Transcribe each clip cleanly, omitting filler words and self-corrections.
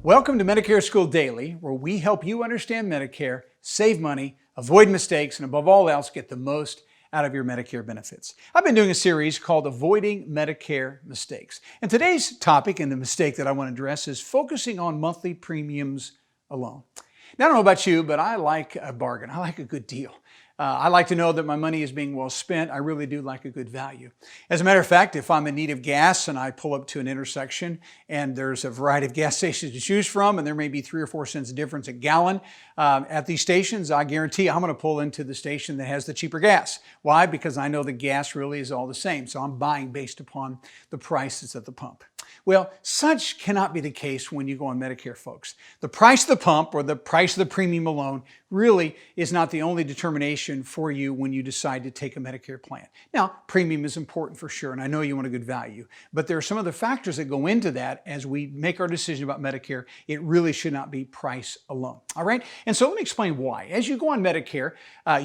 Welcome to Medicare School Daily, where we help you understand Medicare, save money, avoid mistakes, and above all else, get the most out of your Medicare benefits. I've been doing a series called Avoiding Medicare Mistakes. And today's topic and the mistake that I want to address is focusing on monthly premiums alone. Now, I don't know about you, but I like a bargain. I like a good deal. I like to know that my money is being well spent. I really do like a good value. As a matter of fact, if I'm in need of gas and I pull up to an intersection and there's a variety of gas stations to choose from, and there may be 3 or 4 cents difference a gallon at these stations, I guarantee I'm going to pull into the station that has the cheaper gas. Why? Because I know the gas really is all the same. So I'm buying based upon the prices at the pump. Well, such cannot be the case when you go on Medicare, folks. The price of the pump or the price of the premium alone really is not the only determination for you when you decide to take a Medicare plan. Now, premium is important for sure, and I know you want a good value, but there are some other factors that go into that as we make our decision about Medicare. It really should not be price alone, all right? And so let me explain why. As you go on Medicare,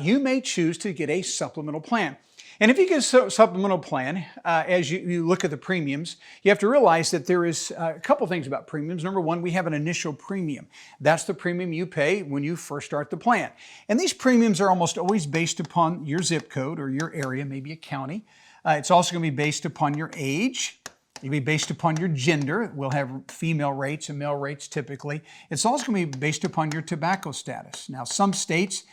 you may choose to get a supplemental plan. And if you get a supplemental plan, as you look at the premiums, you have to realize that there is a couple things about premiums. Number one, we have an initial premium. That's the premium you pay when you first start the plan. And these premiums are almost always based upon your zip code or your area, maybe a county. It's also going to be based upon your age. It'll be based upon your gender. We'll have female rates and male rates typically. It's also going to be based upon your tobacco status. Now, some states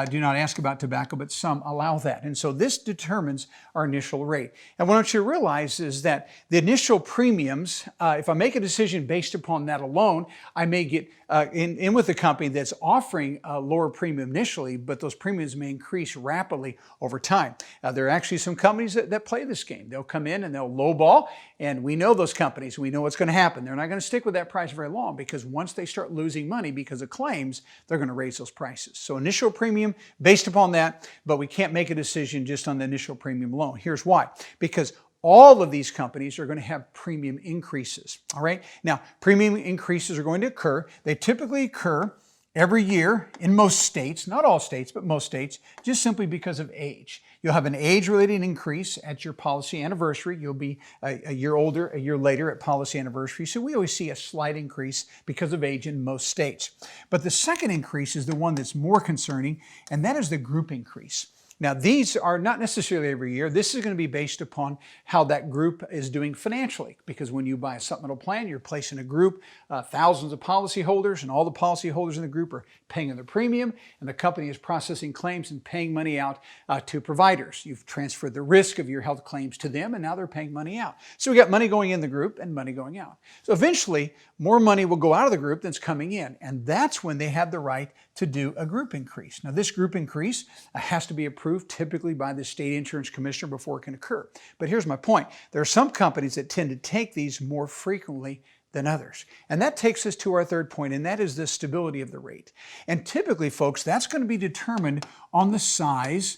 do not ask about tobacco, but some allow that. And so this determines our initial rate. And what I want you to realize is that the initial premiums, if I make a decision based upon that alone, I may get in with a company that's offering a lower premium initially, but those premiums may increase rapidly over time. There are actually some companies that play this game. They'll come in and they'll lowball, and we know those companies. We know what's going to happen. They're not going to stick with that price very long because once they start losing money because of claims, they're going to raise those prices. So initial premium based upon that, but we can't make a decision just on the initial premium alone. Here's why. Because all of these companies are going to have premium increases, all right? Now, premium increases are going to occur. They typically occur every year in most states, not all states, but most states, just simply because of age. You'll have an age-related increase at your policy anniversary. You'll be a year older, a year later at policy anniversary. So we always see a slight increase because of age in most states. But the second increase is the one that's more concerning, and that is the group increase. Now, these are not necessarily every year. This is going to be based upon how that group is doing financially, because when you buy a supplemental plan, you're placing a group, thousands of policyholders, and all the policyholders in the group are paying their premium, and the company is processing claims and paying money out to providers. You've transferred the risk of your health claims to them, and now they're paying money out. So we got money going in the group and money going out. So eventually, more money will go out of the group than's coming in, and that's when they have the right to do a group increase. Now, this group increase has to be approved typically by the state insurance commissioner before it can occur. But here's my point. There are some companies that tend to take these more frequently than others. And that takes us to our third point, and that is the stability of the rate. And typically, folks, that's going to be determined on the size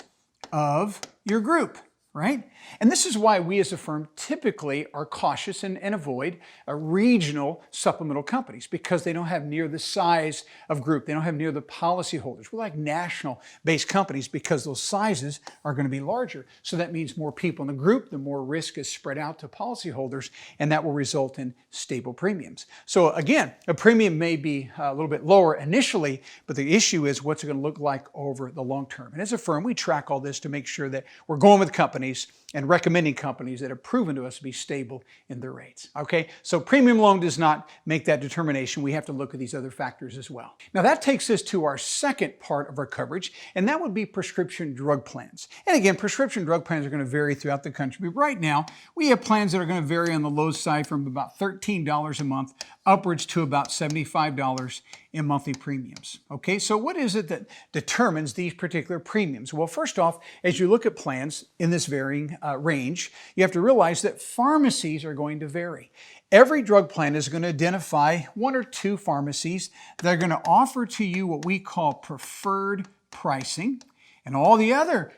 of your group, right? And this is why we as a firm typically are cautious and avoid regional supplemental companies, because they don't have near the size of group. They don't have near the policyholders. We like national-based companies because those sizes are going to be larger. So that means more people in the group, the more risk is spread out to policyholders, and that will result in stable premiums. So again, a premium may be a little bit lower initially, but the issue is what's it going to look like over the long term. And as a firm, we track all this to make sure that we're going with companies and recommending companies that have proven to us to be stable in their rates. Okay, so premium alone does not make that determination. We have to look at these other factors as well. Now that takes us to our second part of our coverage, and that would be prescription drug plans. And again, prescription drug plans are going to vary throughout the country. But right now, we have plans that are going to vary on the low side from about $13 a month upwards to about $75 in monthly premiums. Okay, so what is it that determines these particular premiums? Well, first off, as you look at plans in this varying range, you have to realize that pharmacies are going to vary. Every drug plan is going to identify 1 or 2 pharmacies that are going to offer to you what we call preferred pricing. And all the other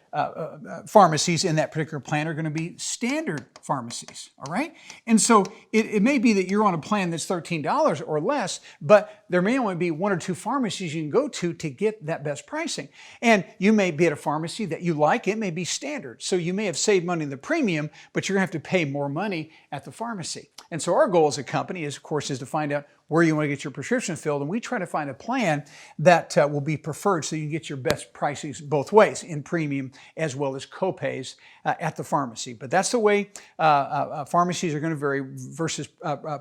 pharmacies in that particular plan are going to be standard pharmacies, all right? And so it may be that you're on a plan that's $13 or less, but there may only be one or two pharmacies you can go to get that best pricing. And you may be at a pharmacy that you like, it may be standard. So you may have saved money in the premium, but you're going to have to pay more money at the pharmacy. And so our goal as a company is, of course, is to find out where you want to get your prescription filled, and we try to find a plan that will be preferred so you can get your best prices both ways, in premium as well as co-pays at the pharmacy. But that's the way pharmacies are going to vary versus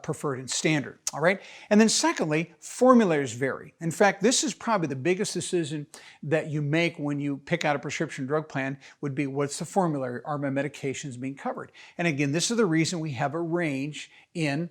preferred and standard, all right? And then secondly, formularies vary. In fact, this is probably the biggest decision that you make when you pick out a prescription drug plan would be, what's the formulary? Are my medications being covered? And again, this is the reason we have a range in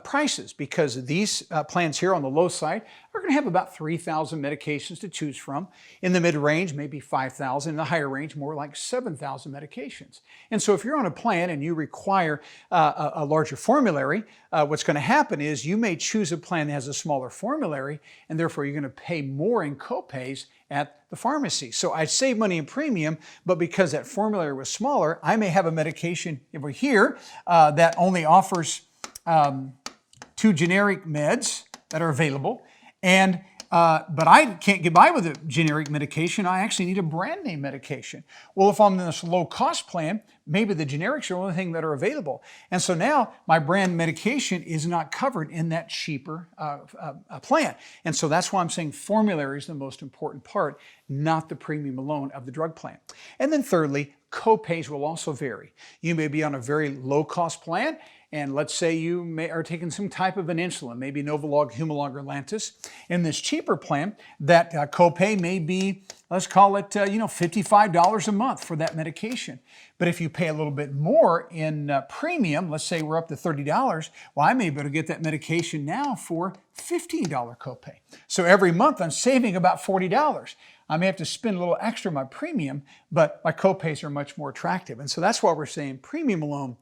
prices, because these plans here on the low side are going to have about 3,000 medications to choose from. In the mid-range, maybe 5,000. In the higher range, more like 7,000 medications. And so if you're on a plan and you require a larger formulary, what's going to happen is you may choose a plan that has a smaller formulary, and therefore you're going to pay more in co-pays at the pharmacy. So I save money in premium, but because that formulary was smaller, I may have a medication over here that only offers 2 generic meds that are available, and but I can't get by with a generic medication. I actually need a brand name medication. Well, if I'm in this low cost plan, maybe the generics are the only thing that are available. And so now my brand medication is not covered in that cheaper plan. And so that's why I'm saying formulary is the most important part, not the premium alone of the drug plan. And then thirdly, co-pays will also vary. You may be on a very low cost plan, and let's say you are taking some type of an insulin, maybe Novolog, Humalog, or Lantus. In this cheaper plan, that copay may be, let's call it, $55 a month for that medication. But if you pay a little bit more in premium, let's say we're up to $30, well, I may be able to get that medication now for $15 copay. So every month I'm saving about $40. I may have to spend a little extra on my premium, but my copays are much more attractive. And so that's why we're saying premium alone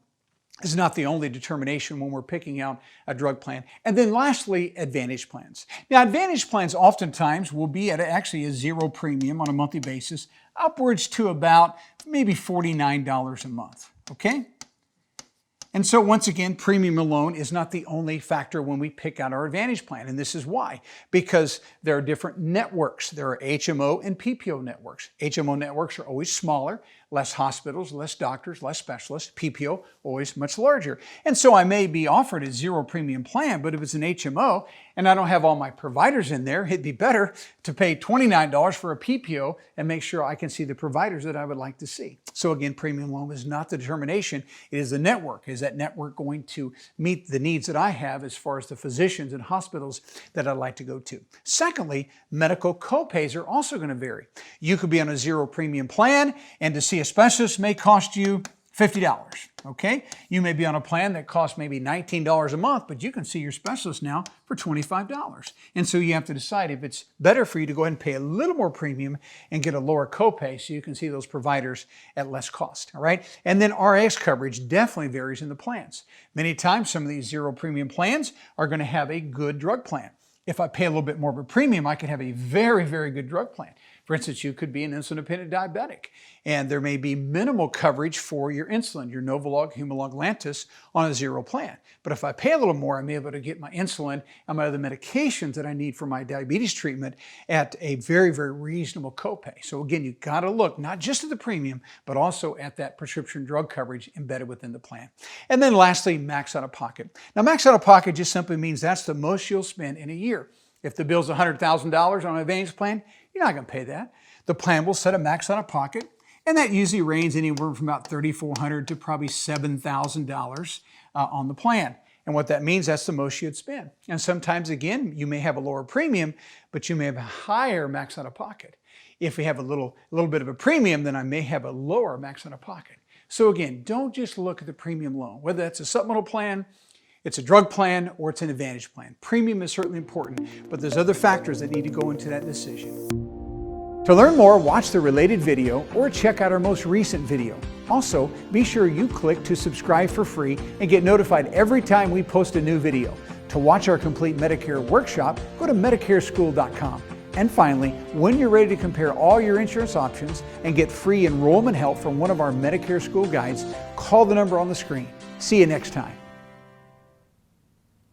is not the only determination when we're picking out a drug plan. And then lastly, Advantage plans. Now, Advantage plans oftentimes will be at actually a zero premium on a monthly basis, upwards to about maybe $49 a month, okay? And so once again, premium alone is not the only factor when we pick out our Advantage plan. And this is why, because there are different networks. There are HMO and PPO networks. HMO networks are always smaller, less hospitals, less doctors, less specialists. PPO, always much larger. And so I may be offered a zero premium plan, but if it's an HMO and I don't have all my providers in there, it'd be better to pay $29 for a PPO and make sure I can see the providers that I would like to see. So again, premium alone is not the determination. It is the network. Is that network going to meet the needs that I have as far as the physicians and hospitals that I'd like to go to? Secondly, medical copays are also going to vary. You could be on a zero premium plan, and to see a specialist may cost you $50, okay? You may be on a plan that costs maybe $19 a month, but you can see your specialist now for $25. And so you have to decide if it's better for you to go ahead and pay a little more premium and get a lower copay so you can see those providers at less cost, all right? And then RX coverage definitely varies in the plans. Many times, some of these zero premium plans are going to have a good drug plan. If I pay a little bit more of a premium, I can have a very, very good drug plan. For instance, you could be an insulin-dependent diabetic, and there may be minimal coverage for your insulin, your Novolog, Humalog, Lantus on a zero plan. But if I pay a little more, I may be able to get my insulin and my other medications that I need for my diabetes treatment at a very, very reasonable copay. So again, you've got to look not just at the premium, but also at that prescription drug coverage embedded within the plan. And then lastly, max out-of-pocket. Now, max out-of-pocket just simply means that's the most you'll spend in a year. If the bill's $100,000 on an Advantage plan, you're not going to pay that. The plan will set a max out-of-pocket, and that usually ranges anywhere from about $3,400 to probably $7,000 on the plan. And what that means, that's the most you'd spend. And sometimes, again, you may have a lower premium, but you may have a higher max out-of-pocket. If we have a little bit of a premium, then I may have a lower max out-of-pocket. So again, don't just look at the premium loan, whether that's a supplemental plan, it's a drug plan, or it's an Advantage plan. Premium is certainly important, but there's other factors that need to go into that decision. To learn more, watch the related video or check out our most recent video. Also, be sure you click to subscribe for free and get notified every time we post a new video. To watch our complete Medicare workshop, go to MedicareSchool.com. And finally, when you're ready to compare all your insurance options and get free enrollment help from one of our Medicare School Guides, call the number on the screen. See you next time.